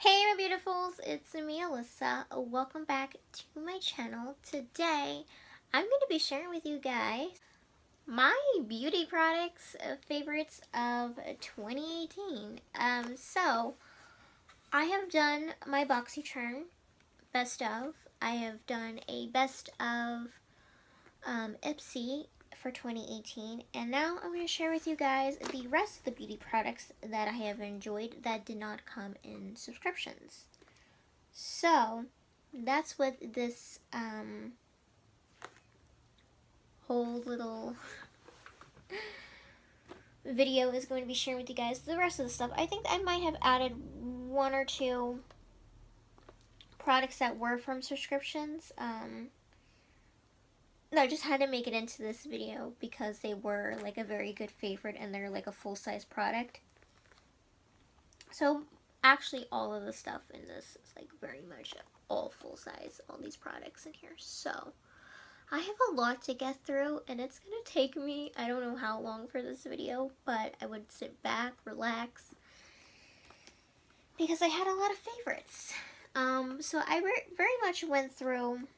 Hey my beautifuls, it's me Alyssa. Welcome back to my channel. Today I'm going to be sharing with you guys my beauty products favorites of 2018. So I have done my BOXYCHARM best of. I have done a best of IPSY for 2018, and now I'm going to share with you guys the rest of the beauty products that I have enjoyed that did not come in subscriptions. So that's what this whole little video is going to be sharing with you guys. The rest of the stuff, I think I might have added one or two products that were from subscriptions. No, I just had to make it into this video because they were like a very good favorite and they're like a full-size product. So actually all of the stuff in this is like very much all full-size, all these products in here. So I have a lot to get through and it's gonna take me, I don't know how long for this video, but I would sit back, relax, because I had a lot of favorites. So I very much went through,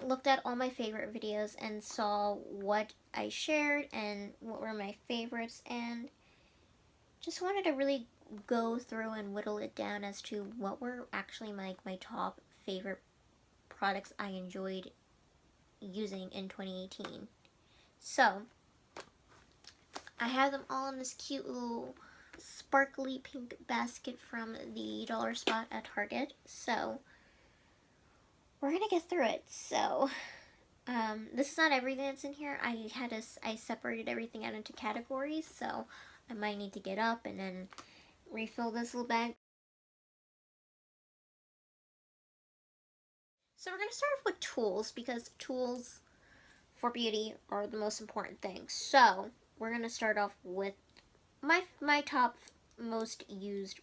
looked at all my favorite videos and saw what I shared and what were my favorites, and just wanted to really go through and whittle it down as to what were actually my top favorite products I enjoyed using in 2018. So I have them all in this cute little sparkly pink basket from the dollar spot at Target. So we're gonna get through it. So this is not everything that's in here. I separated everything out into categories, so I might need to get up and then refill this little bag. So we're gonna start off with tools, because tools for beauty are the most important thing. So we're gonna start off with my top most used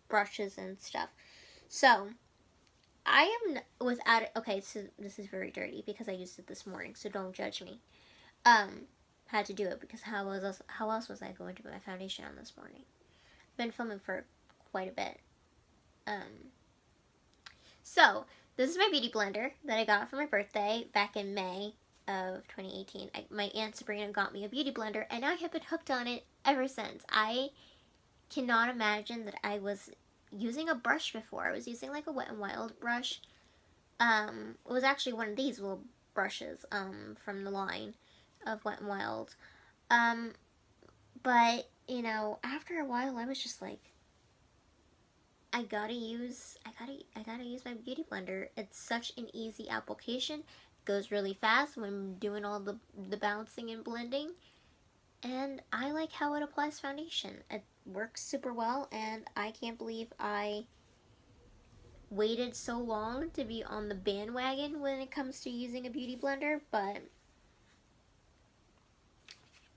brushes and stuff. So I am without it. Okay, so this is very dirty because I used it this morning, so don't judge me. Had to do it because how else was I going to put my foundation on this morning? I've been filming for quite a bit. So this is my beauty blender that I got for my birthday back in May of 2018. My Aunt Sabrina got me a beauty blender, and I have been hooked on it ever since. I cannot imagine that I was using a brush before. I was using like a Wet n Wild brush. It was actually one of these little brushes from the line of Wet n Wild. But you know, after a while, I was just like, I gotta use my beauty blender. It's such an easy application. It goes really fast when doing all the bouncing and blending. And I like how it applies foundation. It works super well, and I can't believe I waited so long to be on the bandwagon when it comes to using a beauty blender, but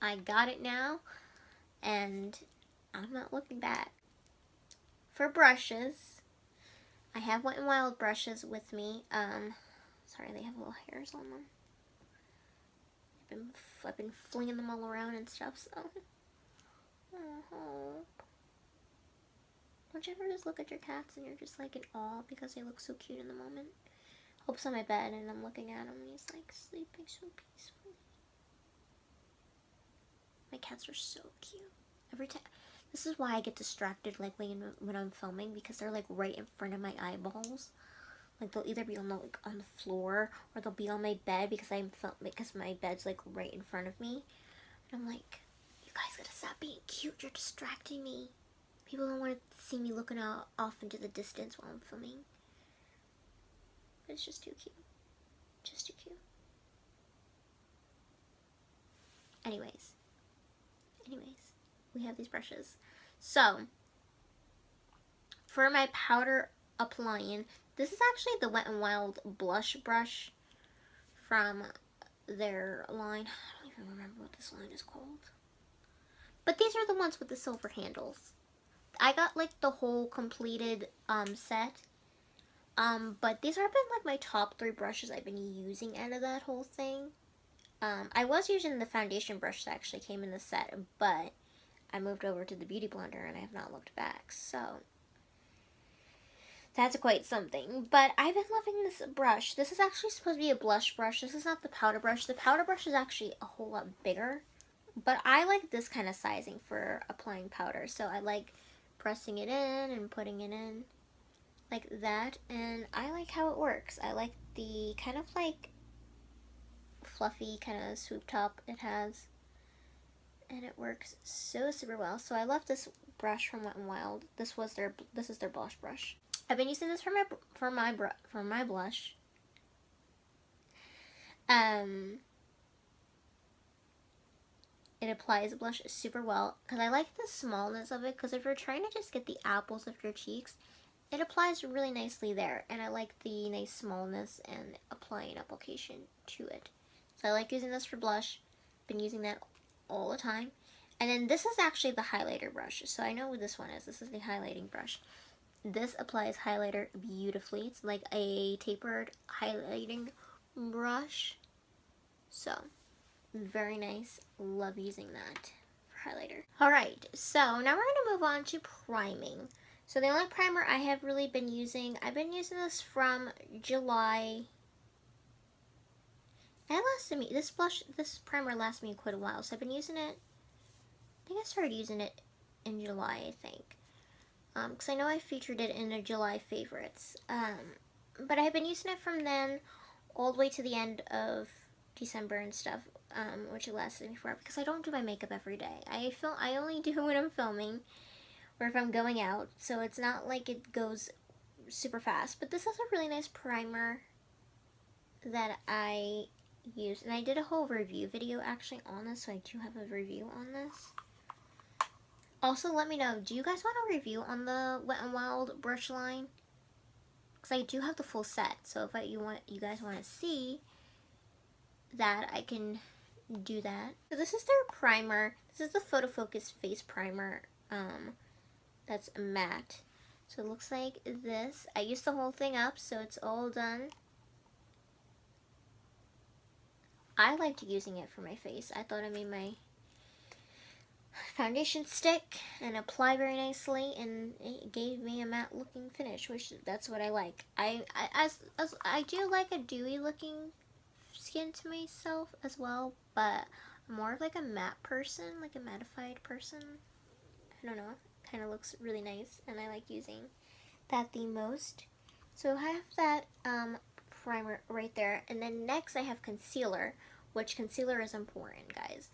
I got it now, and I'm not looking back. For brushes, I have Wet n Wild brushes with me. Sorry, they have little hairs on them. I've been flinging them all around and stuff, so. Don't you ever just look at your cats and you're just like in awe because they look so cute in the moment? Hope's on my bed and I'm looking at him and he's like sleeping so peacefully. My cats are so cute. Every time. This is why I get distracted like when I'm filming, because they're like right in front of my eyeballs. Like they'll either be on the floor or they'll be on my bed because because my bed's like right in front of me. And I'm like, you guys gotta stop being cute. You're distracting me. People don't want to see me looking off into the distance while I'm filming. But it's just too cute. Just too cute. Anyways, we have these brushes. So, for my powder applying, this is actually the Wet n Wild blush brush from their line. I don't even remember what this line is called. But these are the ones with the silver handles. I got like the whole completed set. But these have been like my top 3 brushes I've been using out of that whole thing. I was using the foundation brush that actually came in the set, but I moved over to the beauty blender and I have not looked back. So That's quite something. But I've been loving this brush. This is actually supposed to be a blush brush. This is not the powder brush. The powder brush is actually a whole lot bigger. But I like this kind of sizing for applying powder. So I like pressing it in and putting it in like that. And I like how it works. I like the kind of like fluffy kind of swoop top it has. And it works so super well. So I love this brush from Wet n Wild. This is their blush brush. I've been using this for my blush. It applies the blush super well because I like the smallness of it, because if you're trying to just get the apples of your cheeks, it applies really nicely there, and I like the nice smallness and applying application to it. So I like using this for blush. Been using that all the time. And then this is actually the highlighter brush, so I know what this one is. This is the highlighting brush. This applies highlighter beautifully. It's like a tapered highlighting brush. So very nice. Love using that for highlighter. Alright, so now we're going to move on to priming. So the only primer I have really been using, I've been using this from July. This primer lasted me quite a while, so I've been using it. I think I started using it in July, I think. Because I know I featured it in a July favorites. But I have been using it from then all the way to the end of December and stuff, which it lasted me forever, because I don't do my makeup every day. I only do it when I'm filming or if I'm going out, so it's not like it goes super fast. But this is a really nice primer that I use, and I did a whole review video actually on this, so I do have a review on this. Also, let me know, do you guys want a review on the Wet n Wild brush line? Because I do have the full set, so if you guys want to see that, I can do that. So this is their primer. This is the Photo Focus Face Primer. That's matte. So it looks like this. I used the whole thing up, so it's all done. I liked using it for my face. I thought it made my foundation stick and apply very nicely, and it gave me a matte looking finish, which that's what I like. I do like a dewy looking skin to myself as well, but I'm more of like a matte person, like a mattified person. I don't know, it kind of looks really nice, and I like using that the most. So I have that primer right there, and then next I have concealer, which concealer is important, guys.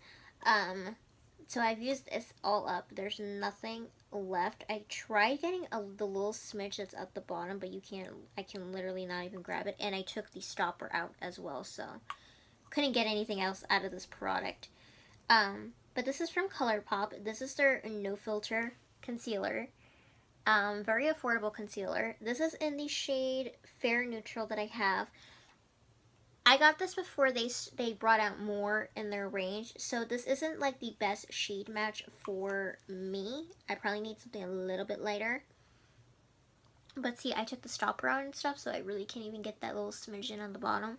So I've used this all up. There's nothing left. I tried getting the little smidge that's at the bottom, but I can literally not even grab it. And I took the stopper out as well, so couldn't get anything else out of this product. But this is from ColourPop. This is their no filter concealer. Very affordable concealer. This is in the shade Fair Neutral that I have. I got this before they brought out more in their range, so this isn't like the best shade match for me. I probably need something a little bit lighter. But see, I took the stopper out and stuff, so I really can't even get that little smidgen on the bottom.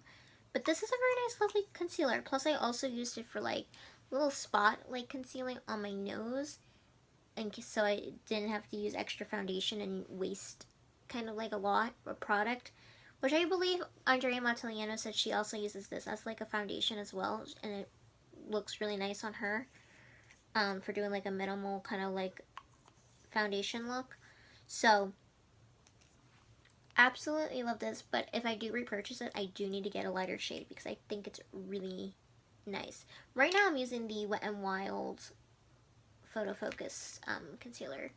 But this is a very nice, lovely concealer. Plus, I also used it for like little spot like concealing on my nose, and so I didn't have to use extra foundation and waste kind of like a lot of product. Which I believe Andrea Montellano said she also uses this as like a foundation as well, and it looks really nice on her for doing like a minimal kind of like foundation look. So absolutely love this, but if I do repurchase it, I do need to get a lighter shade because I think it's really nice. Right now I'm using the Wet n Wild Photo Focus concealer.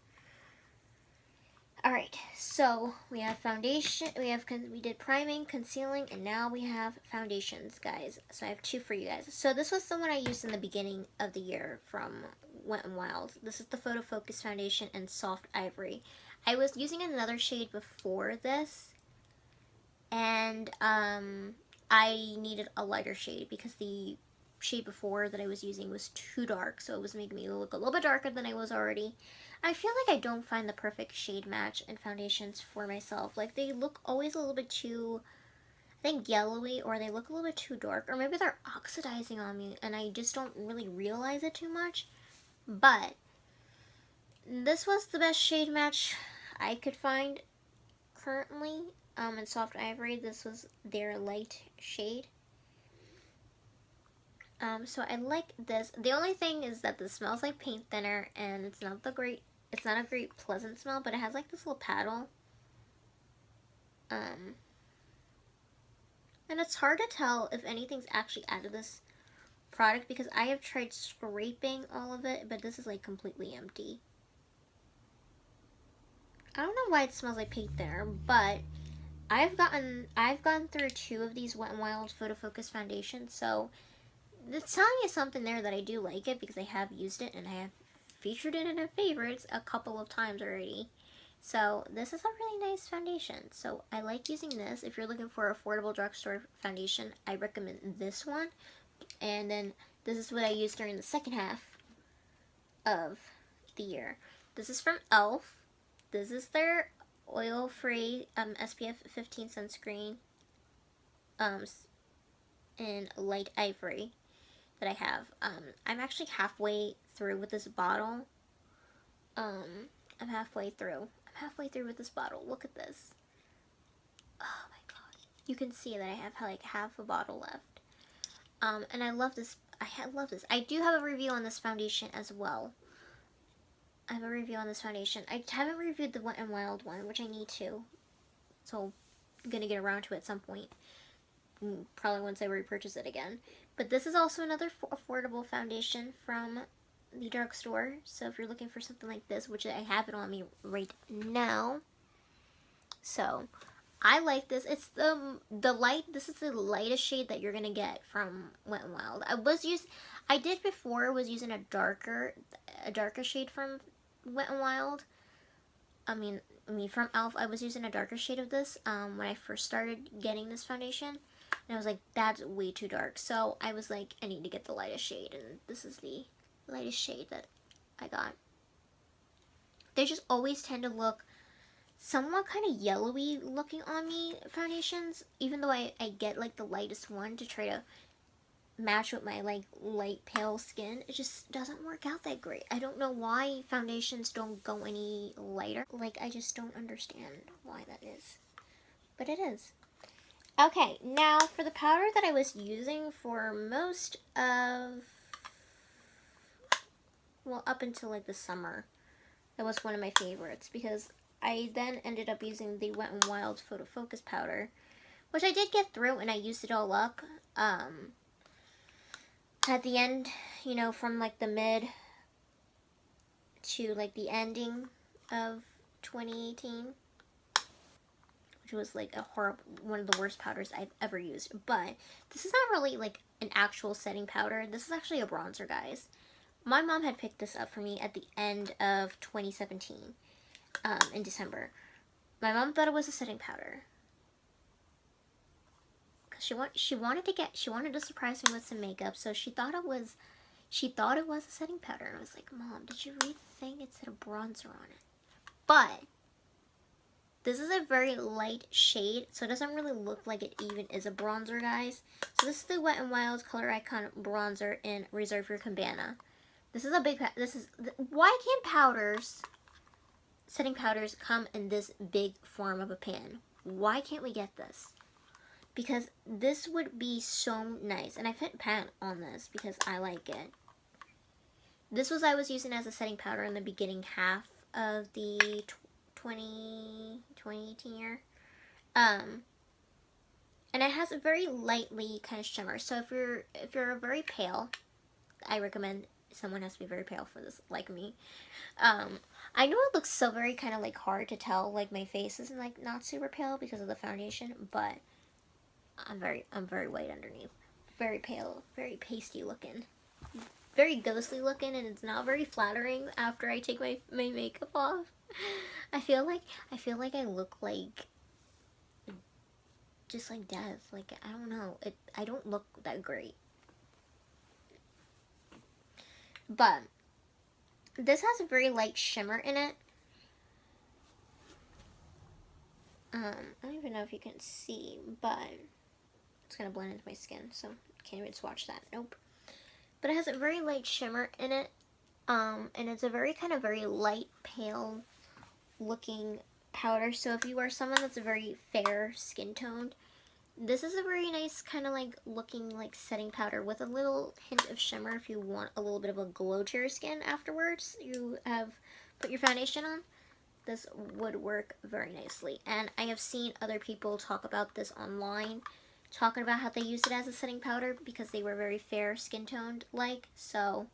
Alright, so we have foundation, we did priming, concealing, and now we have foundations, guys. So I have two for you guys. So this was the one I used in the beginning of the year from Wet n Wild. This is the Photo Focus Foundation in Soft Ivory. I was using another shade before this, and I needed a lighter shade because the shade before that I was using was too dark, so it was making me look a little bit darker than I was already. I feel like I don't find the perfect shade match in foundations for myself. Like, they look always a little bit too, I think, yellowy, or they look a little bit too dark, or maybe they're oxidizing on me and I just don't really realize it too much. But this was the best shade match I could find. currently in Soft Ivory. This was their light shade. So I like this. The only thing is that this smells like paint thinner, and it's not a great pleasant smell, but it has like this little paddle. And it's hard to tell if anything's actually out of this product because I have tried scraping all of it, but this is like completely empty. I don't know why it smells like paint thinner, but I've gone through 2 of these Wet n Wild Photo Focus foundations, so it's telling you something there that I do like it because I have used it and I have featured it in my favorites a couple of times already. So this is a really nice foundation. So I like using this. If you're looking for affordable drugstore foundation, I recommend this one. And then this is what I used during the second half of the year. This is from E.L.F. This is their oil-free SPF 15 sunscreen in light ivory that I have. I'm actually halfway through with this bottle. I'm halfway through with this bottle. Look at this. Oh my god. You can see that I have like half a bottle left. And I love this. I love this. I do have a review on this foundation as well. I have a review on this foundation. I haven't reviewed the Wet n Wild one, which I need to. So I'm gonna get around to it at some point. Probably once I repurchase it again. But this is also another affordable foundation from the drugstore. So if you're looking for something like this, which I have it on me right now. So I like this. It's the light. This is the lightest shade that you're gonna get from Wet n Wild. I did before was using a darker shade from Wet n Wild. I mean from E.L.F. I was using a darker shade of this when I first started getting this foundation. And I was like, that's way too dark. So I was like, I need to get the lightest shade. And this is the lightest shade that I got. They just always tend to look somewhat kind of yellowy looking on me, foundations. Even though I get like the lightest one to try to match with my like light pale skin. It just doesn't work out that great. I don't know why foundations don't go any lighter. Like, I just don't understand why that is. But it is. Okay, now for the powder that I was using for most of, well, up until like the summer, that was one of my favorites because I then ended up using the Wet n Wild Photo Focus powder, which I did get through and I used it all up. At the end, you know, from like the mid to like the ending of 2018. Which was like one of the worst powders I've ever used. But this is not really like an actual setting powder. This is actually a bronzer, guys. My mom had picked this up for me at the end of 2017, in December. My mom thought it was a setting powder. Cause she wanted to surprise me with some makeup, so she thought it was a setting powder. And I was like, Mom, did you read the thing? It said a bronzer on it. But this is a very light shade, so it doesn't really look like it even is a bronzer, guys. So this is the Wet n Wild Color Icon Bronzer in Reserve Your Cabana. This is a big, why can't setting powders come in this big form of a pan? Why can't we get this? Because this would be so nice. And I put pan on this because I like it. This was I was using as a setting powder in the beginning half of the 2018 year. And it has a very lightly kind of shimmer. So if you're very pale, I recommend someone has to be very pale for this, like me. I know it looks so very kind of like hard to tell, like my face is like not super pale because of the foundation, but I'm very white underneath. Very pale, very pasty looking. Very ghostly looking, and it's not very flattering after I take my makeup off. I feel like I look like just like death. Like, I don't know. I don't look that great. But this has a very light shimmer in it. I don't even know if you can see, but it's gonna blend into my skin, so can't even swatch that. Nope. But it has a very light shimmer in it. And it's a very light, pale looking powder. So if you are someone that's a very fair skin toned, this is a very nice kind of like looking like setting powder with a little hint of shimmer if you want a little bit of a glow to your skin afterwards. You have put your foundation on. This would work very nicely. And I have seen other people talk about this online, talking about how they use it as a setting powder because they were very fair skin toned like. So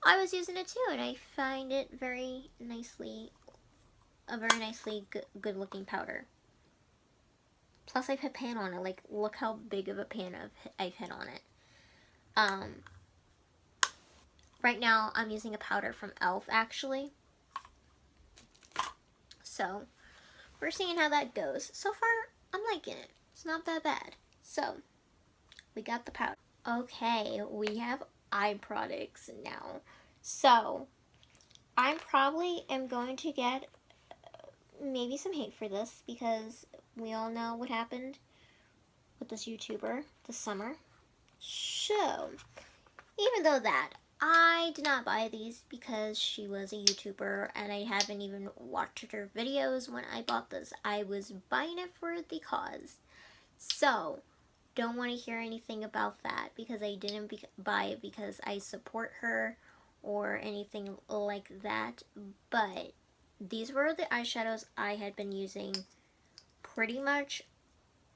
I was using it too, and I find it very nicely, a very nicely good looking powder. Plus I've hit pan on it. Like, look how big of a pan I've hit on it. Right now I'm using a powder from E.L.F. actually. So we're seeing how that goes. So far I'm liking it. It's not that bad. So we got the powder. Okay, we have eye products now. So I probably am going to get maybe some hate for this because we all know what happened with this YouTuber this summer. So, even though that, I did not buy these because she was a YouTuber and I haven't even watched her videos when I bought this. I was buying it for the cause. So, don't want to hear anything about that because I didn't buy it because I support her or anything like that. But these were the eyeshadows I had been using pretty much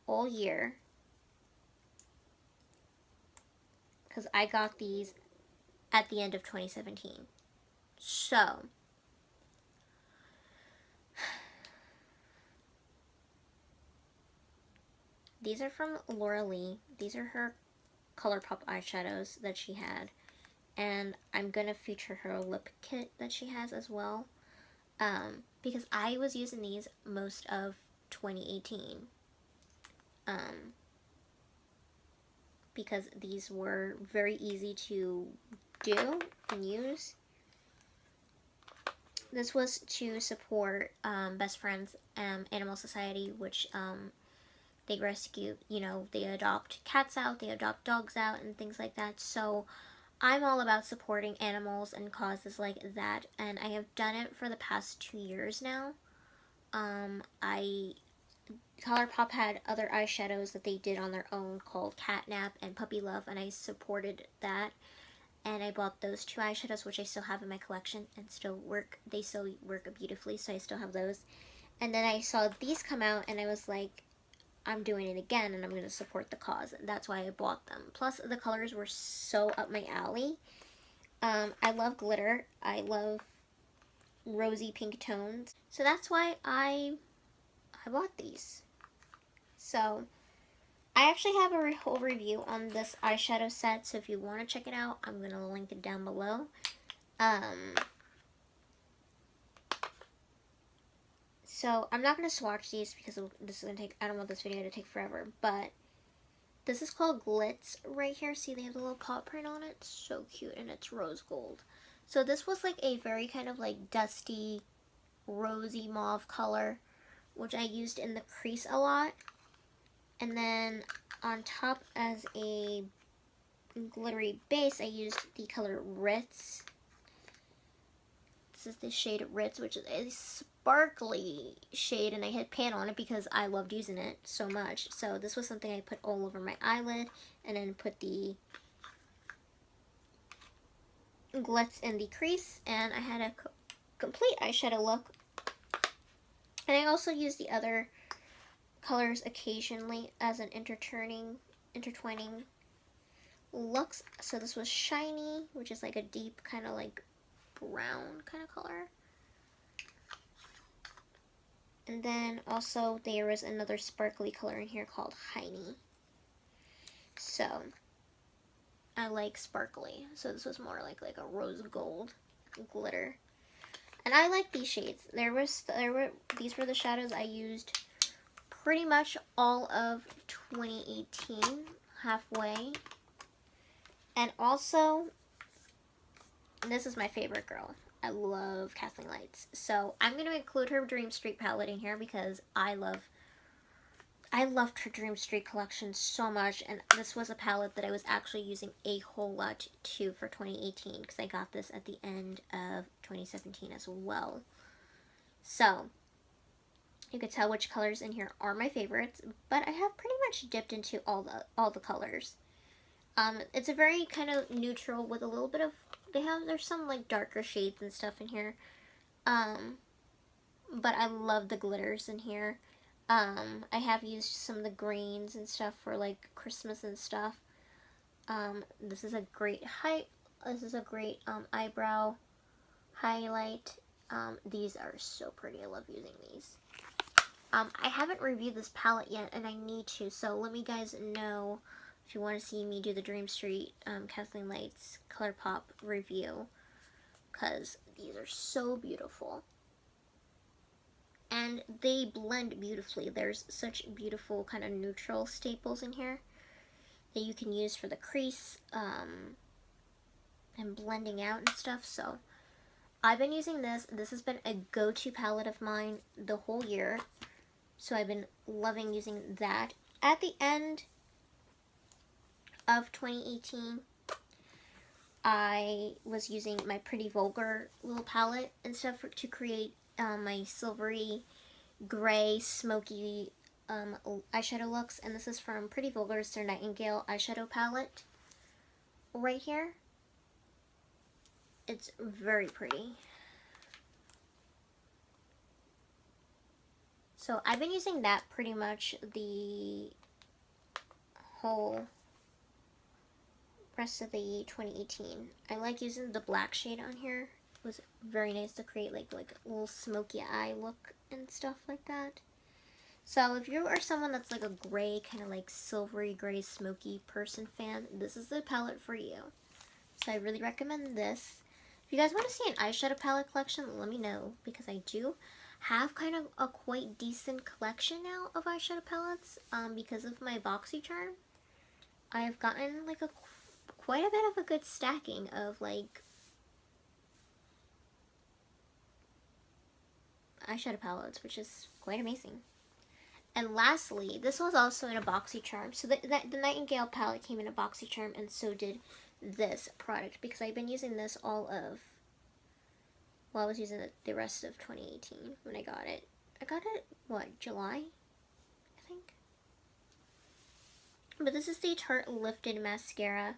all year because I got these at the end of 2017. So these are from Laura Lee. These are her ColourPop eyeshadows that she had, and I'm gonna feature her lip kit that she has as well, because I was using these most of 2018, because these were very easy to do and use. This was to support Best Friends Animal Society, which they rescue, you know, they adopt cats out, they adopt dogs out, and things like that. So I'm all about supporting animals and causes like that, and I have done it for the past 2 years now. ColourPop had other eyeshadows that they did on their own called Catnap and Puppy Love, and I supported that. And I bought those 2 eyeshadows, which I still have in my collection and still work. They still work beautifully, so I still have those. And then I saw these come out, and I was like, I'm doing it again, and I'm going to support the cause. That's why I bought them. Plus, the colors were so up my alley. I love glitter. I love rosy pink tones. So that's why I bought these. So I actually have a whole review on this eyeshadow set, so if you want to check it out, I'm going to link it down below. So I'm not going to swatch these because this is going to take, I don't want this video to take forever, but this is called Glitz right here. See, they have the little paw print on it. So cute, and it's rose gold. So this was like a very kind of like dusty, rosy mauve color, which I used in the crease a lot. And then on top as a glittery base, I used the color Ritz. This is the shade Ritz, which is a sparkly shade, and I hit pan on it because I loved using it so much. So this was something I put all over my eyelid, and then put the glitz in the crease, and I had a complete eyeshadow look. And I also used the other colors occasionally as an intertwining looks. So this was Shiny, which is like a deep kind of like brown kind of color. And then also there was another sparkly color in here called Hiney. So I like sparkly. So this was more like a rose gold glitter. And I like these shades. These were the shadows I used pretty much all of 2018, halfway. And also, this is my favorite girl. I love Kathleen Lights. So I'm going to include her Dream Street palette in here because I loved her Dream Street collection so much. And this was a palette that I was actually using a whole lot too for 2018 because I got this at the end of 2017 as well. So You could tell which colors in here are my favorites, but I have pretty much dipped into all the colors. It's a very kind of neutral with a little bit of, there's some like darker shades and stuff in here. But I love the glitters in here. I have used some of the greens and stuff for like Christmas and stuff. This is a great eyebrow highlight. These are so pretty. I love using these. I haven't reviewed this palette yet, and I need to, so let me guys know if you want to see me do the Dream Street Kathleen Lights ColourPop review, because these are so beautiful. And they blend beautifully. There's such beautiful kind of neutral staples in here that you can use for the crease and blending out and stuff, so I've been using this. This has been a go-to palette of mine the whole year. So I've been loving using that. At the end of 2018, I was using my Pretty Vulgar little palette and stuff to create my silvery, gray, smoky eyeshadow looks. And this is from Pretty Vulgar's their Nightingale eyeshadow palette. Right here. It's very pretty. So I've been using that pretty much the whole rest of the 2018. I like using the black shade on here. It was very nice to create like a little smoky eye look and stuff like that. So if you are someone that's like a gray, kind of like silvery gray smoky person fan, this is the palette for you. So I really recommend this. If you guys want to see an eyeshadow palette collection, let me know, because I do have kind of a quite decent collection now of eyeshadow palettes because of my BOXYCHARM. I have gotten like quite a bit of a good stacking of like eyeshadow palettes, which is quite amazing. And lastly, this was also in a BOXYCHARM. So the Nightingale palette came in a BOXYCHARM, and so did this product, because I've been using this all of, well, I was using it the rest of 2018 when I got it. I got it, what, July? I think. But this is the Tarte Lifted Mascara.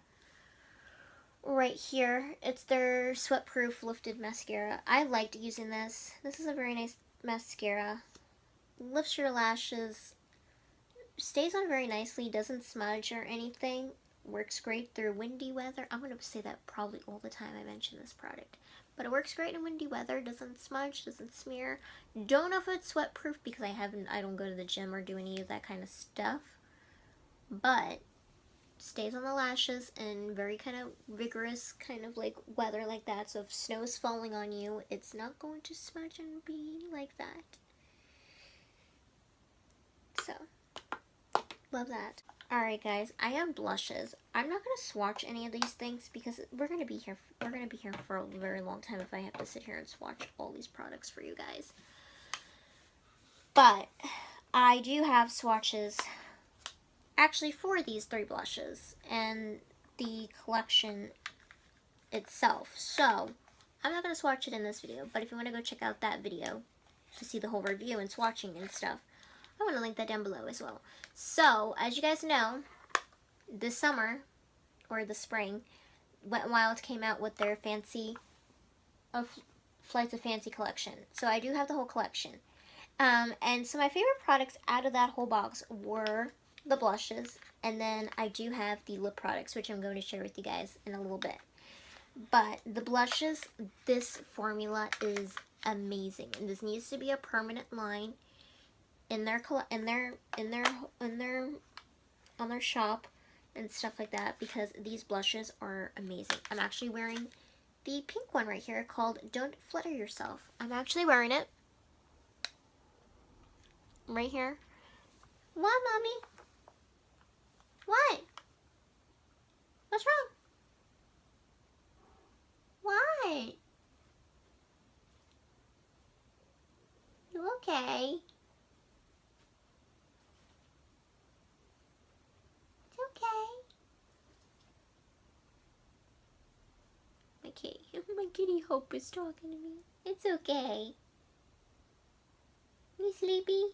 Right here, it's their sweat-proof lifted mascara. I liked using this. This is a very nice mascara. Lifts your lashes, stays on very nicely, doesn't smudge or anything. Works great through windy weather. I'm going to say that probably all the time I mention this product. But it works great in windy weather, doesn't smudge, doesn't smear. Don't know if it's sweat-proof because I don't go to the gym or do any of that kind of stuff. But stays on the lashes in very kind of vigorous kind of like weather like that. So if snow is falling on you, it's not going to smudge and be like that. So, love that. Alright guys, I have blushes. I'm not going to swatch any of these things because we're going to be here for a very long time if I have to sit here and swatch all these products for you guys. But I do have swatches actually for these 3 blushes and the collection itself. So, I'm not going to swatch it in this video, but if you want to go check out that video to see the whole review and swatching and stuff, I want to link that down below as well. So, as you guys know, this summer, or the spring, Wet n Wild came out with their Flights of Fancy collection. So I do have the whole collection. And so my favorite products out of that whole box were the blushes, and then I do have the lip products, which I'm going to share with you guys in a little bit. But the blushes, this formula is amazing, and this needs to be a permanent line in their on their shop and stuff like that, because these blushes are amazing. I'm actually wearing the pink one right here called Don't Flutter Yourself. I'm actually wearing it right here. What, Mommy? What? What's wrong? What? You okay? My kitty Hope is talking to me. It's okay. You sleepy?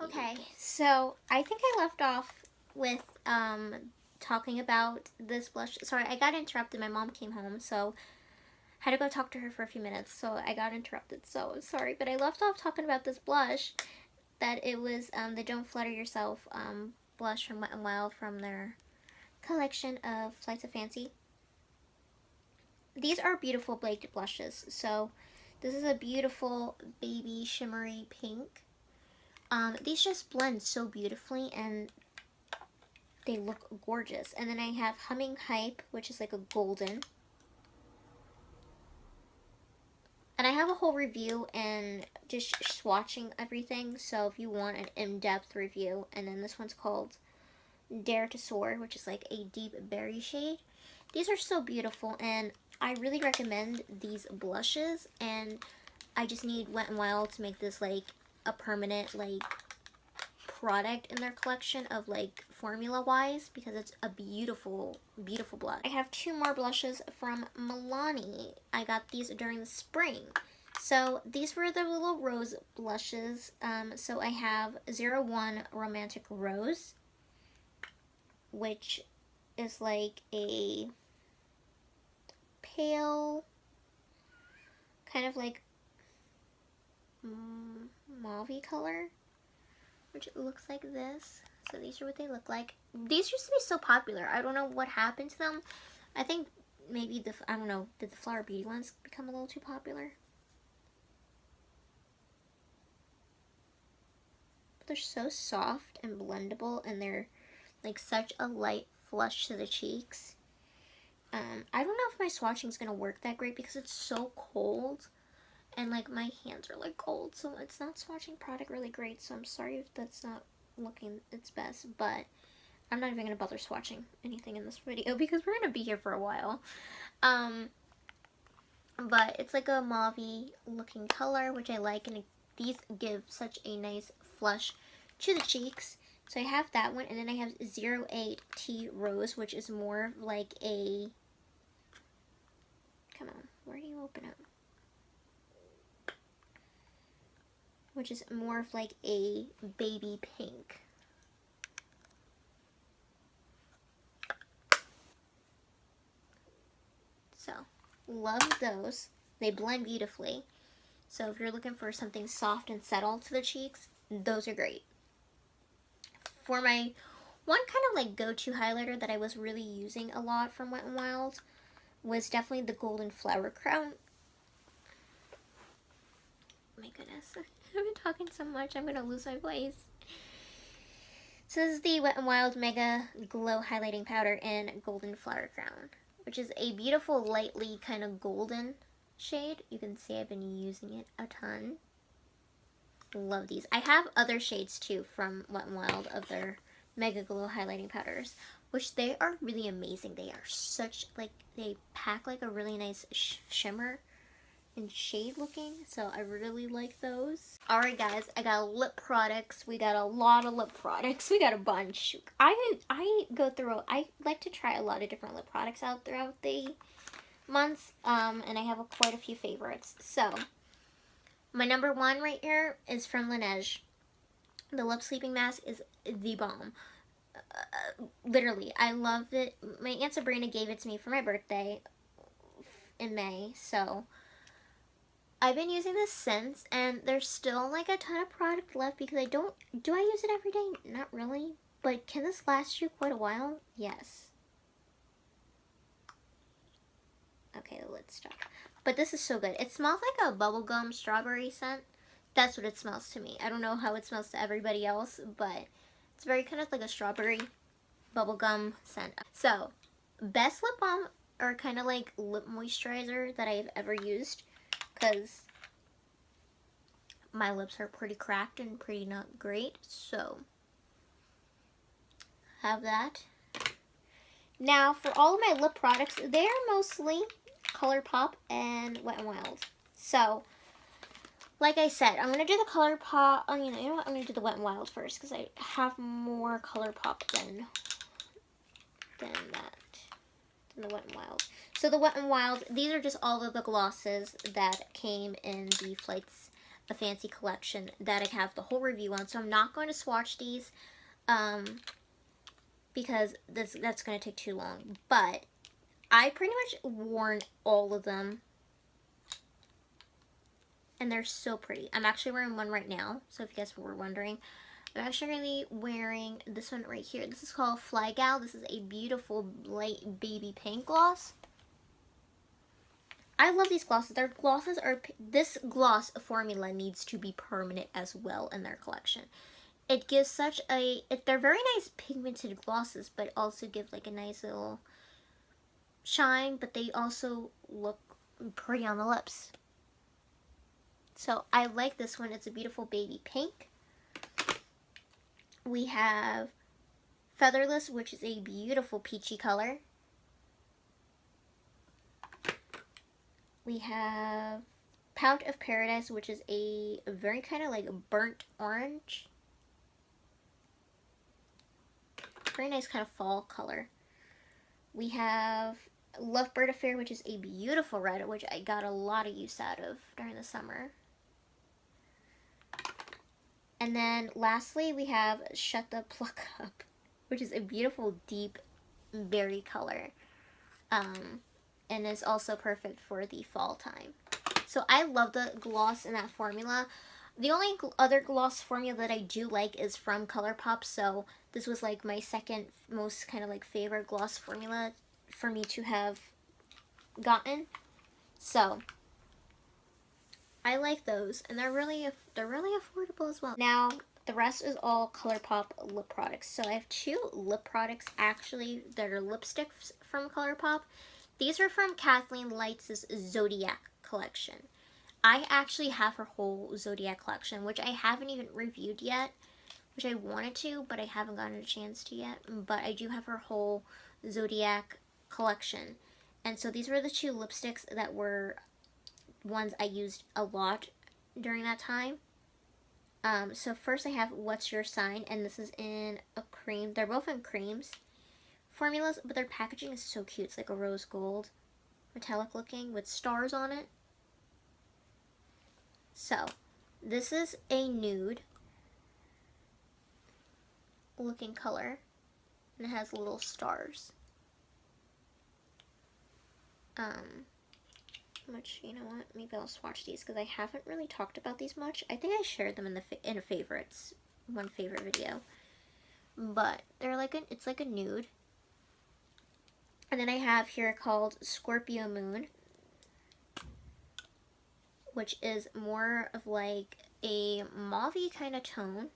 Okay, so I think I left off with talking about this blush. Sorry, I got interrupted. My mom came home, so I had to go talk to her for a few minutes, so I got interrupted. So sorry, but I left off talking about this blush. That it was the Don't Flutter Yourself blush from Wet n Wild from their collection of Flights of Fancy. These are beautiful baked blushes. So this is a beautiful baby shimmery pink. These just blend so beautifully and they look gorgeous. And then I have Humming Hype, which is like a golden. And I have a whole review and just swatching everything. So if you want an in-depth review. And then this one's called Dare to Soar, which is like a deep berry shade. These are so beautiful and I really recommend these blushes. And I just need Wet n Wild to make this like a permanent like product in their collection of like formula wise, because it's a beautiful blush. I have two more blushes from Milani. I got these during the spring. So these were the little rose blushes. So I have 01 Romantic Rose, which is like a pale kind of like mauve color, which looks like this. So these are what they look like. These used to be so popular. I don't know what happened to them. I think maybe I don't know, did the Flower Beauty ones become a little too popular? But they're so soft and blendable, and they're like such a light flush to the cheeks. I don't know if my swatching is gonna work that great because it's so cold. And like my hands are like cold, so it's not swatching product really great. So I'm sorry if that's not looking its best, but I'm not even gonna bother swatching anything in this video because we're gonna be here for a while. But it's like a mauve looking color, which I like, and these give such a nice flush to the cheeks. So I have that one, and then I have 08 Tea Rose, which is more of like a, come on, where do you open up? Which is more of like a baby pink. So, love those. They blend beautifully. So if you're looking for something soft and settled to the cheeks, those are great. For my one kind of like go-to highlighter that I was really using a lot from Wet n Wild was definitely the Golden Flower Crown. Oh my goodness. I've been talking so much, I'm gonna lose my voice. So this is the Wet n Wild Mega Glow Highlighting Powder in Golden Flower Crown, which is a beautiful, lightly kind of golden shade. You can see I've been using it a ton. Love these. I have other shades too from Wet n Wild of their Mega Glow Highlighting Powders, which they are really amazing. They are such, like, they pack like a really nice shimmer and shade looking, so I really like those. Alright guys, I got lip products. We got a lot of lip products. We got a bunch. I like to try a lot of different lip products out throughout the months, and I have quite a few favorites. So my number one right here is from Laneige. The lip sleeping mask is the bomb. Literally, I love it. My Aunt Sabrina gave it to me for my birthday in May, so I've been using this since, and there's still like a ton of product left because I do I use it every day? Not really. But can this last you quite a while? Yes. Okay, the lid's stuck. But this is so good. It smells like a bubblegum strawberry scent. That's what it smells to me. I don't know how it smells to everybody else, but it's very kind of like a strawberry bubblegum scent. So, best lip balm or kind of like lip moisturizer that I've ever used, because my lips are pretty cracked and pretty not great, so have that. Now for all of my lip products, they are mostly ColourPop and Wet n Wild. So like I said, I'm going to do the ColourPop, you know what, I'm going to do the Wet n Wild first because I have more ColourPop than the Wet n Wild. So the Wet n Wild, these are just all of the glosses that came in the Flights a fancy collection that I have the whole review on. So I'm not going to swatch these because that's going to take too long. But I pretty much worn all of them. And they're so pretty. I'm actually wearing one right now. So if you guys were wondering, I'm actually really wearing this one right here. This is called Fly Gal. This is a beautiful light baby pink gloss. I love these glosses. Their glosses are, this gloss formula needs to be permanent as well in their collection. It gives such a, they're very nice pigmented glosses, but also give like a nice little shine, but they also look pretty on the lips. So I like this one. It's a beautiful baby pink. We have Featherless, which is a beautiful peachy color. We have Pout of Paradise, which is a very kind of like burnt orange. Very nice kind of fall color. We have Lovebird Affair, which is a beautiful red, which I got a lot of use out of during the summer. And then lastly, we have Shut the Pluck Up, which is a beautiful deep berry color. And is also perfect for the fall time. So I love the gloss in that formula. The only other gloss formula that I do like is from ColourPop. So this was like my second most kind of like favorite gloss formula for me to have gotten. So I like those, and they're really affordable as well. Now the rest is all ColourPop lip products. So I have two lip products actually that are lipsticks from ColourPop. These are from Kathleen Lights' Zodiac collection. I actually have her whole Zodiac collection, which I haven't even reviewed yet, which I wanted to, but I haven't gotten a chance to yet. But I do have her whole Zodiac collection. And so these were the two lipsticks that were ones I used a lot during that time. So first I have What's Your Sign, and this is in a cream. They're both in creams formulas, but their packaging is so cute. It's like a rose gold, metallic looking with stars on it. So this is a nude looking color, and it has little stars. Which, you know what, maybe I'll swatch these because I haven't really talked about these much. I think I shared them in a favorites, one favorite video, but they're like it's like a nude. And then I have here called Scorpio Moon, which is more of like a mauve-y kind of tone.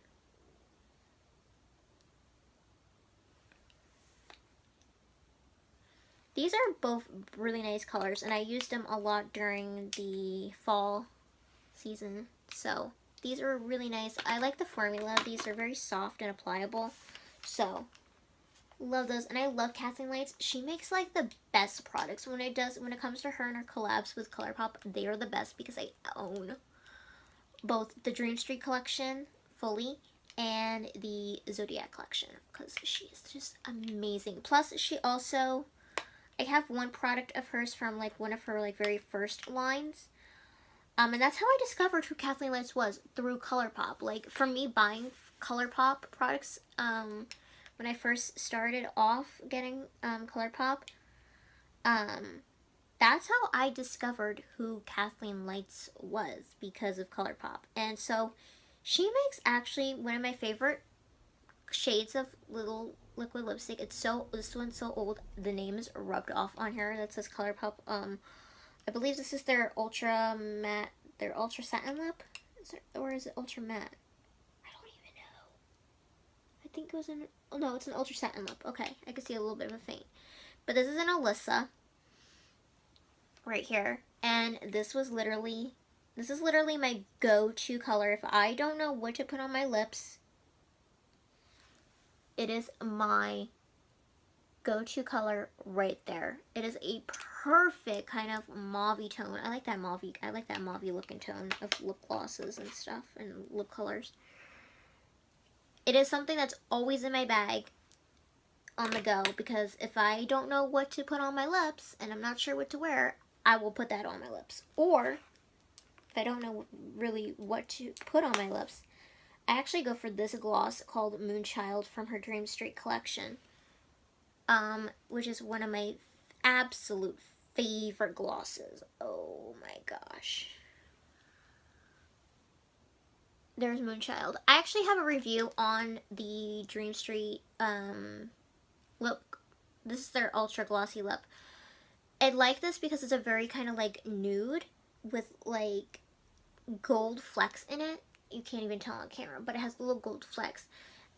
These are both really nice colors, and I used them a lot during the fall season. So these are really nice. I like the formula. These are very soft and applicable. So love those, and I love Kathleen Lights. She makes like the best products when it comes to her and her collabs with ColourPop. They are the best because I own both the Dream Street collection fully and the Zodiac collection because she is just amazing. Plus, she also, I have one product of hers from like one of her like very first lines. And that's how I discovered who Kathleen Lights was, through ColourPop. Like, for me buying ColourPop products, when I first started off getting ColourPop, that's how I discovered who Kathleen Lights was, because of ColourPop. And so she makes actually one of my favorite shades of little liquid lipstick. This one's so old, the name is rubbed off on here that says ColourPop. I believe this is their ultra matte, their ultra satin lip, or is it ultra matte? I don't even know. I think it was an, oh no, it's an ultra satin lip. Okay, I can see a little bit of a faint. But this is an Alyssa, right here, and this is literally my go-to color. If I don't know what to put on my lips, it is my go-to color right there. It is a perfect kind of mauve tone. I like that mauve looking tone of lip glosses and stuff and lip colors. It is something that's always in my bag on the go, because if I don't know what to put on my lips and I'm not sure what to wear, I will put that on my lips. Or if I don't know really what to put on my lips, I actually go for this gloss called Moonchild from her Dream Street collection, which is one of my absolute favorite glosses. Oh my gosh. There's Moonchild. I actually have a review on the Dream Street lip. This is their ultra glossy lip. I like this because it's a very kind of like nude with like gold flecks in it. You can't even tell on camera, but it has little gold flecks.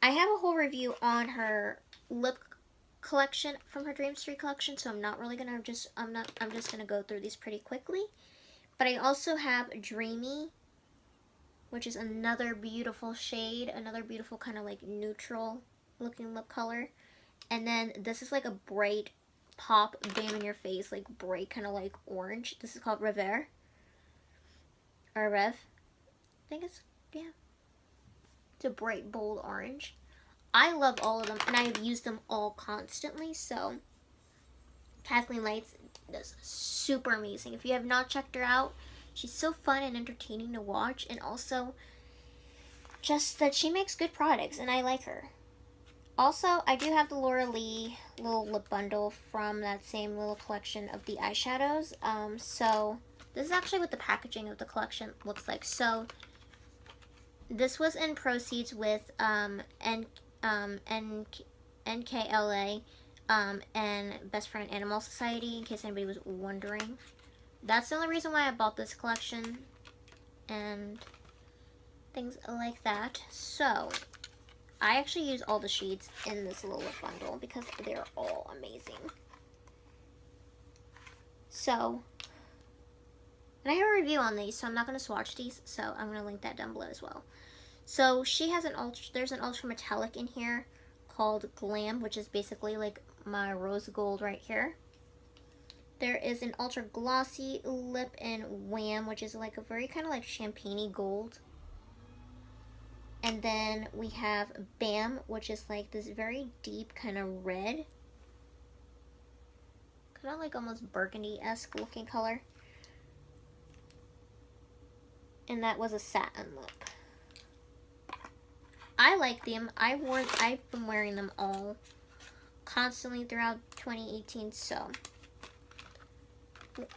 I have a whole review on her lip collection from her Dream Street collection, so I'm not really gonna I'm just gonna go through these pretty quickly. But I also have Dreamy, which is another beautiful shade, another beautiful kind of like neutral looking lip color. And then this is like a bright pop, bam in your face, like bright kind of like orange. This is called Rev. I think it's, yeah. It's a bright, bold orange. I love all of them, and I have used them all constantly, so Kathleen Lights is super amazing. If you have not checked her out, she's so fun and entertaining to watch, and also just that she makes good products, and I like her. Also, I do have the Laura Lee little lip bundle from that same little collection of the eyeshadows. So this is actually what the packaging of the collection looks like. So this was in proceeds with NKLA and Best Friend Animal Society, in case anybody was wondering. That's the only reason why I bought this collection and things like that. So I actually use all the shades in this little lip bundle because they're all amazing. So, and I have a review on these, so I'm not going to swatch these, so I'm going to link that down below as well. So she has there's an ultra metallic in here called Glam, which is basically like my rose gold right here. There is an ultra glossy lip in Wham, which is like a very kind of like champagne-y gold. And then we have Bam, which is like this very deep kind of red. Kind of like almost burgundy-esque looking color. And that was a satin lip. I like them. I've been wearing them all constantly throughout 2018, so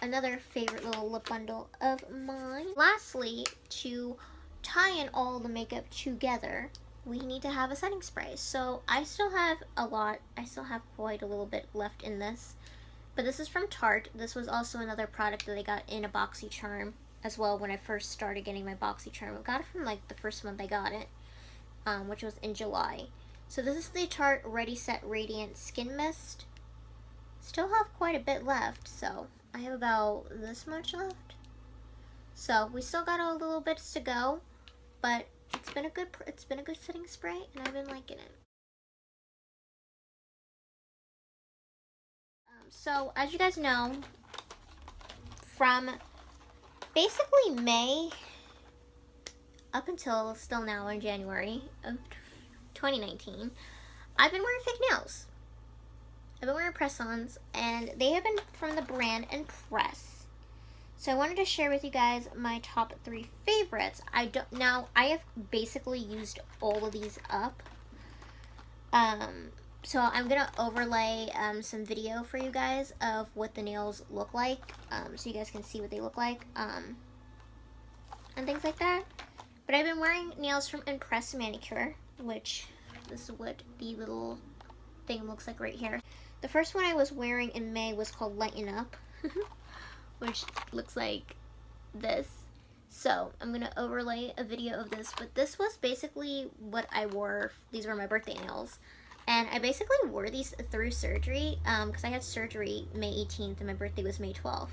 another favorite little lip bundle of mine. Lastly, to tie in all the makeup together, we need to have a setting spray. So I still have a lot. I still have quite a little bit left in this. But this is from Tarte. This was also another product that I got in a BOXYCHARM as well when I first started getting my BOXYCHARM. I got it from like the first month I got it, which was in July. So this is the Tarte Ready Set Radiant Skin Mist. Still have quite a bit left, so I have about this much left. So we still got a little bits to go, but it's been a good setting spray, and I've been liking it. So as you guys know, from basically May up until still now in January of 2019, I've been wearing fake nails. I've been wearing press-ons, and they have been from the brand Impress. So I wanted to share with you guys my top 3 favorites. I have basically used all of these up. So I'm gonna overlay some video for you guys of what the nails look like, so you guys can see what they look like, and things like that. But I've been wearing nails from Impress Manicure, which this is what the little thing looks like right here. The first one I was wearing in May was called Lighten Up, which looks like this. So I'm gonna overlay a video of this, but this was basically what I wore. These were my birthday nails. And I basically wore these through surgery, because I had surgery May 18th and my birthday was May 12th.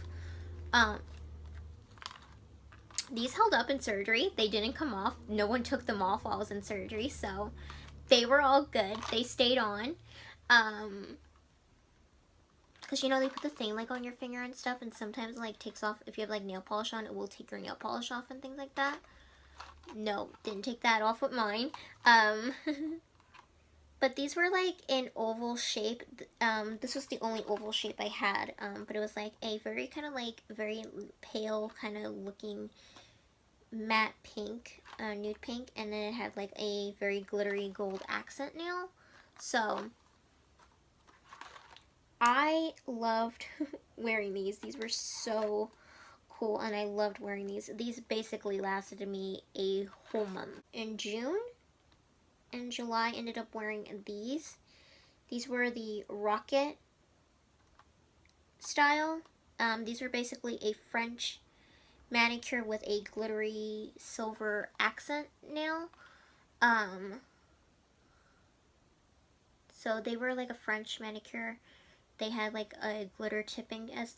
These held up in surgery. They didn't come off. No one took them off while I was in surgery, so they were all good. They stayed on. Because, you know, they put the thing, like, on your finger and stuff, and sometimes, like, takes off. If you have, like, nail polish on, it will take your nail polish off and things like that. No, didn't take that off with mine. But these were like in oval shape. This was the only oval shape I had, but it was like a very kind of like very pale kind of looking matte pink, nude pink, and then it had like a very glittery gold accent nail. So I loved wearing these. These were so cool, and I loved wearing these. These basically lasted me a whole month. In June and July, I ended up wearing these. These were the Rocket style. These were basically a French manicure with a glittery silver accent nail. So they were like a French manicure. They had like a glitter tipping as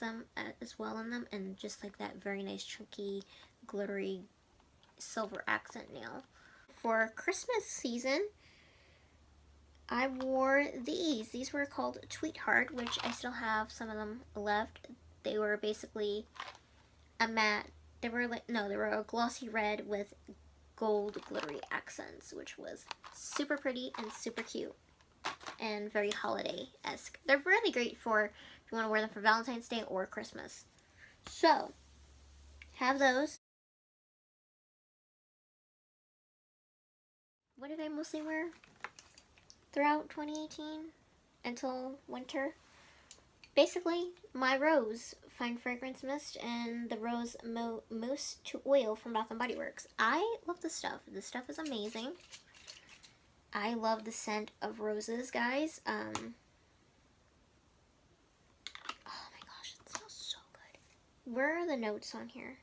well in them, and just like that very nice chunky glittery silver accent nail. For Christmas season, I wore these. These were called Tweetheart, which I still have some of them left. They were basically a matte, they were a glossy red with gold glittery accents, which was super pretty and super cute and very holiday-esque. They're really great for if you want to wear them for Valentine's Day or Christmas. So, have those. What did I mostly wear throughout 2018 until winter? Basically, my Rose Fine Fragrance Mist and the Rose Mousse to Oil from Bath & Body Works. I love this stuff. This stuff is amazing. I love the scent of roses, guys. Oh my gosh, it smells so good. Where are the notes on here?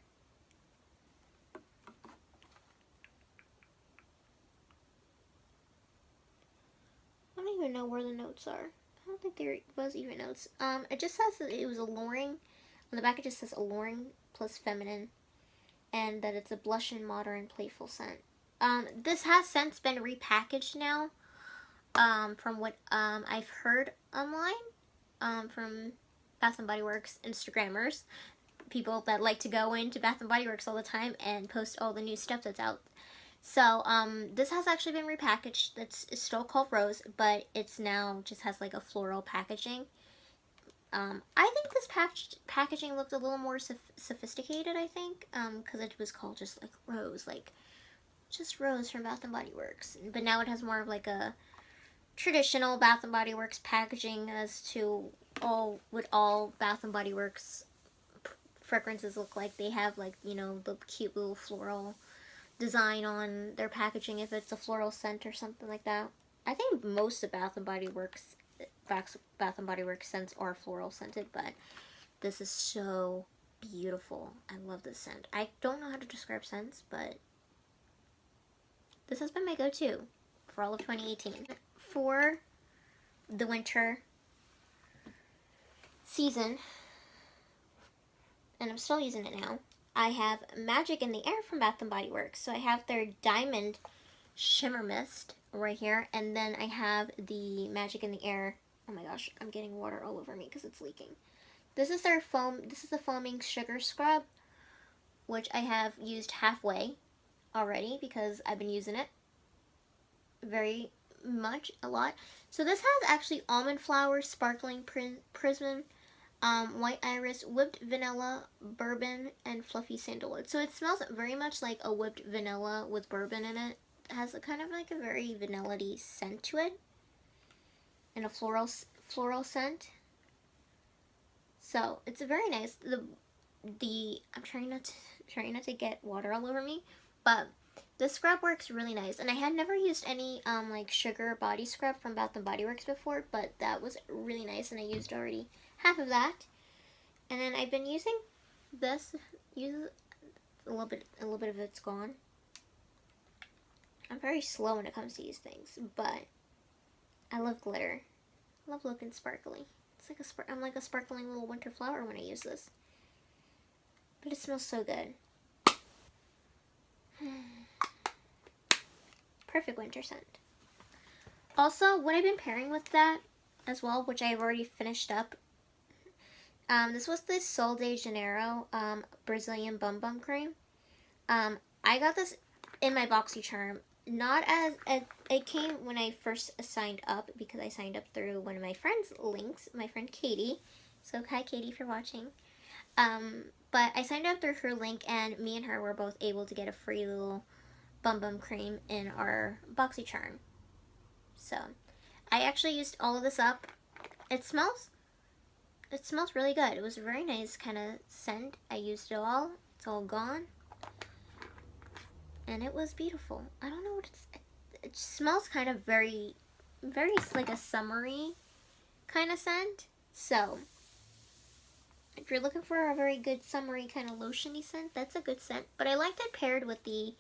I don't even know where the notes are. I don't think there was even notes. It just says that it was alluring. On the back it just says alluring plus feminine, and that it's a blush and modern playful scent. This has since been repackaged now, from what I've heard online, from Bath & Body Works Instagrammers, people that like to go into Bath & Body Works all the time and post all the new stuff that's out. So, this has actually been repackaged. It's still called Rose, but it's now just has like a floral packaging. I think this packaging looked a little more sophisticated, I think, because it was called just like Rose, like just Rose from Bath & Body Works. But now it has more of like a traditional Bath & Body Works packaging as to what all Bath & Body Works fragrances look like. They have like, you know, the cute little floral design on their packaging if it's a floral scent or something like that. I think most of Bath & Body Works scents are floral scented, but this is so beautiful. I love this scent. I don't know how to describe scents, but this has been my go-to for all of 2018. For the winter season, and I'm still using it now, I have Magic in the Air from Bath & Body Works. So I have their Diamond Shimmer Mist right here, and then I have the Magic in the Air. Oh my gosh, I'm getting water all over me because it's leaking. This is their foam. This is the Foaming Sugar Scrub, which I have used halfway already because I've been using it very much, a lot. So this has actually almond flower, sparkling prism, white iris, whipped vanilla, bourbon, and fluffy sandalwood. So it smells very much like a whipped vanilla with bourbon in it. It has a kind of like a very vanilla-y scent to it, and a floral scent. So it's very nice. I'm trying not to get water all over me, but this scrub works really nice. And I had never used any like sugar body scrub from Bath & Body Works before, but that was really nice, and I used already half of that. And then I've been using this. Use a little bit of it's gone. I'm very slow when it comes to these things, but I love glitter. I love looking sparkly. It's like I'm like a sparkling little winter flower when I use this. But it smells so good. Perfect winter scent. Also, what I've been pairing with that as well, which I've already finished up, this was the Sol de Janeiro Brazilian Bum Bum Cream. I got this in my BOXYCHARM. Not as it came when I first signed up, because I signed up through one of my friend's links, my friend Katie. So hi Katie, for watching. But I signed up through her link, and me and her were both able to get a free little Bum Bum cream in our BOXYCHARM. So I actually used all of this up. It smells really good. It was a very nice kind of scent. I used it all. It's all gone. And it was beautiful. I don't know what it smells kind of very like a summery kind of scent. So if you're looking for a very good summery kind of lotiony scent, that's a good scent. But I liked it paired with the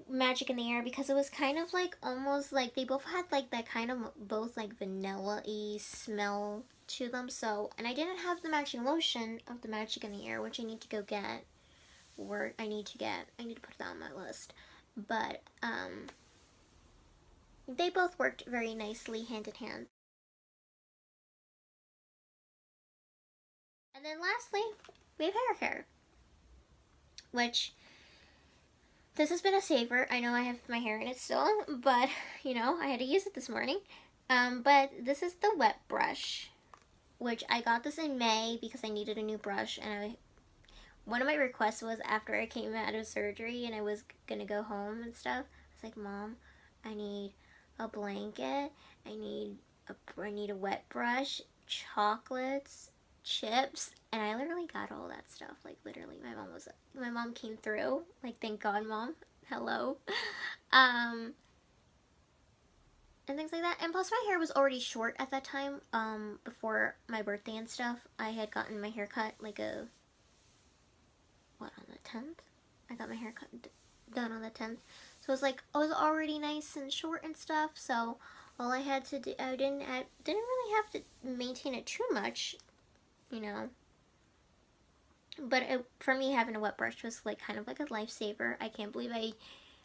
Magic in the Air because it was kind of like almost like they both had like that kind of both like vanilla-y smell to them. So, and I didn't have the matching lotion of the Magic in the Air, which I need to go get. Or I need to put that on my list. But they both worked very nicely hand in hand. And then lastly, we have hair care, which this has been a saver. I know I have my hair in it still, but you know, I had to use it this morning. But this is the wet brush, which I got this in May because I needed a new brush, and one of my requests was after I came out of surgery and I was gonna go home and stuff, I was like, Mom, I need a blanket, I need a wet brush, chocolates, chips, and I literally got all that stuff. Like literally, my mom came through. Like, thank God, Mom. Hello. And things like that. And plus, my hair was already short at that time. Before my birthday and stuff, I had gotten my hair cut like on the 10th? I got my hair cut done on the 10th. So it was like, I was already nice and short and stuff. So all I had to do, I didn't really have to maintain it too much, you know. But for me, having a wet brush was like kind of like a lifesaver. I can't believe I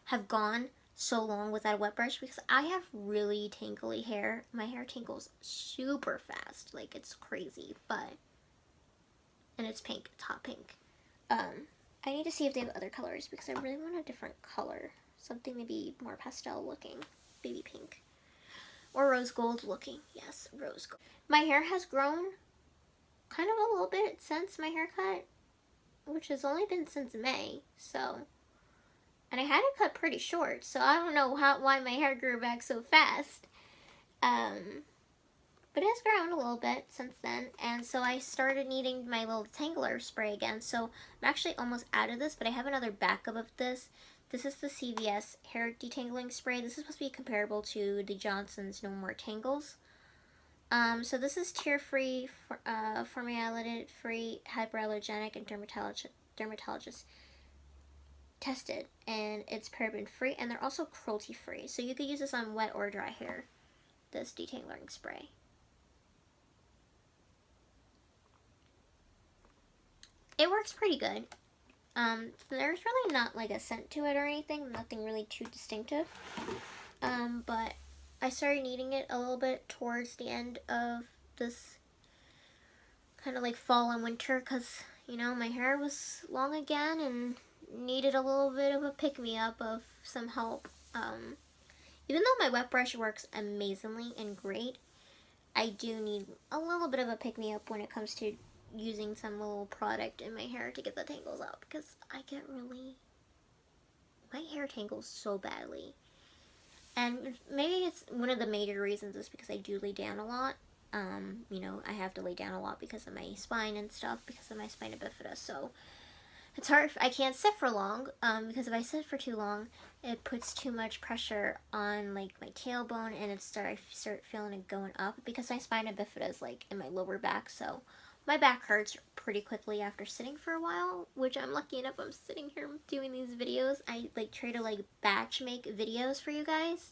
have gone so long without a wet brush because I have really tangly hair. My hair tangles super fast. Like, it's crazy. And it's pink. It's hot pink. I need to see if they have other colors because I really want a different color. Something maybe more pastel looking. Baby pink. Or rose gold looking. Yes, rose gold. My hair has grown kind of a little bit since my haircut, which has only been since May, so. And I had it cut pretty short, so I don't know why my hair grew back so fast. But it has grown a little bit since then, and so I started needing my little detangler spray again. So I'm actually almost out of this, but I have another backup of this. This is the CVS hair detangling spray. This is supposed to be comparable to the Johnson's No More Tangles. So this is tear-free, formaldehyde-free, hypoallergenic, and dermatologist tested, and it's paraben-free, and they're also cruelty-free. So you could use this on wet or dry hair, this detangling spray. It works pretty good. There's really not like a scent to it or anything, nothing really too distinctive. But I started needing it a little bit towards the end of this kind of like fall and winter because, you know, my hair was long again and needed a little bit of a pick-me-up of some help. Even though my wet brush works amazingly and great, I do need a little bit of a pick-me-up when it comes to using some little product in my hair to get the tangles out because my hair tangles so badly. And maybe it's one of the major reasons is because I do lay down a lot. You know, I have to lay down a lot because of my spine and stuff, because of my spina bifida. So it's hard. I can't sit for long because if I sit for too long, it puts too much pressure on like my tailbone, and I start feeling it going up because my spina bifida is like in my lower back. So my back hurts pretty quickly after sitting for a while, which I'm lucky enough I'm sitting here doing these videos. I like try to like batch make videos for you guys,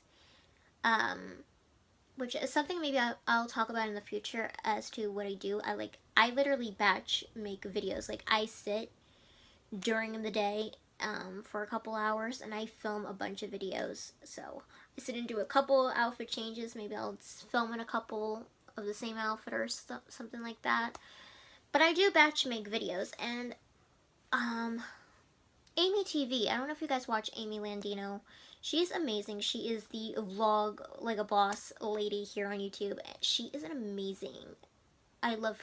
which is something maybe I'll talk about in the future as to what I do. I literally batch make videos. Like, I sit during the day for a couple hours and I film a bunch of videos. So I sit and do a couple outfit changes. Maybe I'll film in a couple of the same outfit or something like that. But I do batch make videos, and Amy TV, I don't know if you guys watch Amy Landino. She's amazing. She is the vlog like a boss lady here on YouTube. She is an amazing. I love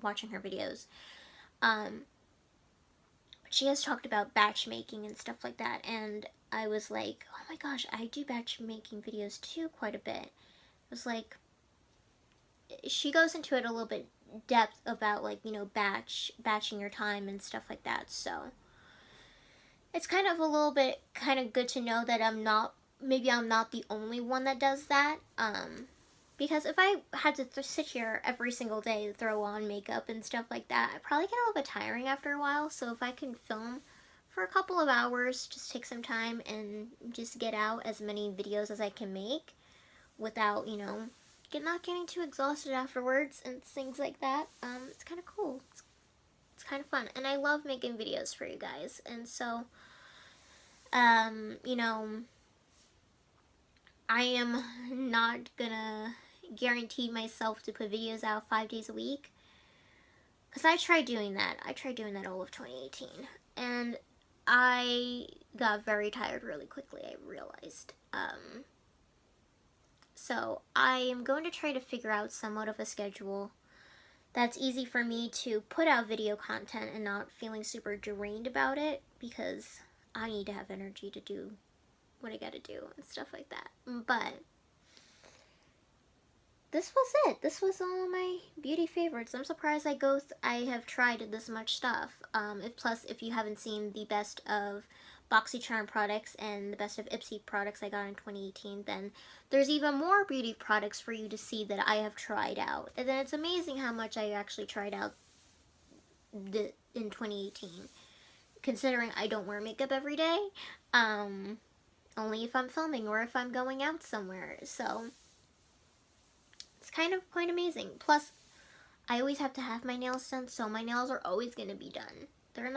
watching her videos. She has talked about batch making and stuff like that, and I was like, oh my gosh, I do batch making videos too quite a bit. It was like, she goes into it a little bit depth about, like, you know, batching your time and stuff like that, so it's kind of a little bit kind of good to know that maybe I'm not the only one that does that, because if I had to sit here every single day to throw on makeup and stuff like that, I'd probably get a little bit tiring after a while. So if I can film for a couple of hours, just take some time and just get out as many videos as I can make without, you know, not getting too exhausted afterwards and things like that, it's kind of cool. It's kind of fun, and I love making videos for you guys, and so, you know, I am not gonna guarantee myself to put videos out 5 days a week, because I tried doing that. I tried doing that all of 2018, and I got very tired really quickly, I realized. So I am going to try to figure out somewhat of a schedule that's easy for me to put out video content and not feeling super drained about it, because I need to have energy to do what I gotta do and stuff like that. But this was it. This was all of my beauty favorites. I'm surprised I have tried this much stuff. Plus, if you haven't seen the best of BOXYCHARM products and the best of IPSY products I got in 2018, then there's even more beauty products for you to see that I have tried out. And then it's amazing how much I actually tried out in 2018, considering I don't wear makeup every day, only if I'm filming or if I'm going out somewhere. So it's kind of quite amazing. Plus, I always have to have my nails done, so my nails are always going to be done. They're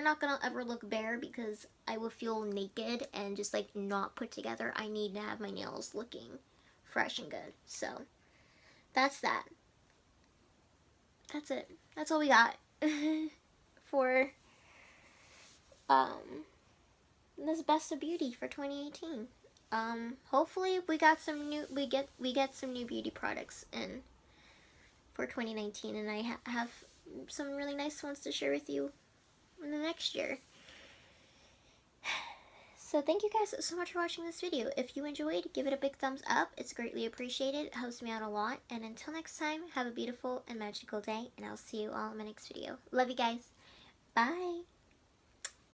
not gonna ever look bare, because I will feel naked and just like not put together. I need to have my nails looking fresh and good. So that's that. That's it. That's all we got for this best of beauty for 2018. Hopefully we get some new beauty products in for 2019, and I have some really nice ones to share with you in the next year. So thank you guys so much for watching this video. If you enjoyed, give it a big thumbs up. It's greatly appreciated. It helps me out a lot. And until next time, have a beautiful and magical day, and I'll see you all in my next video. Love you guys. Bye.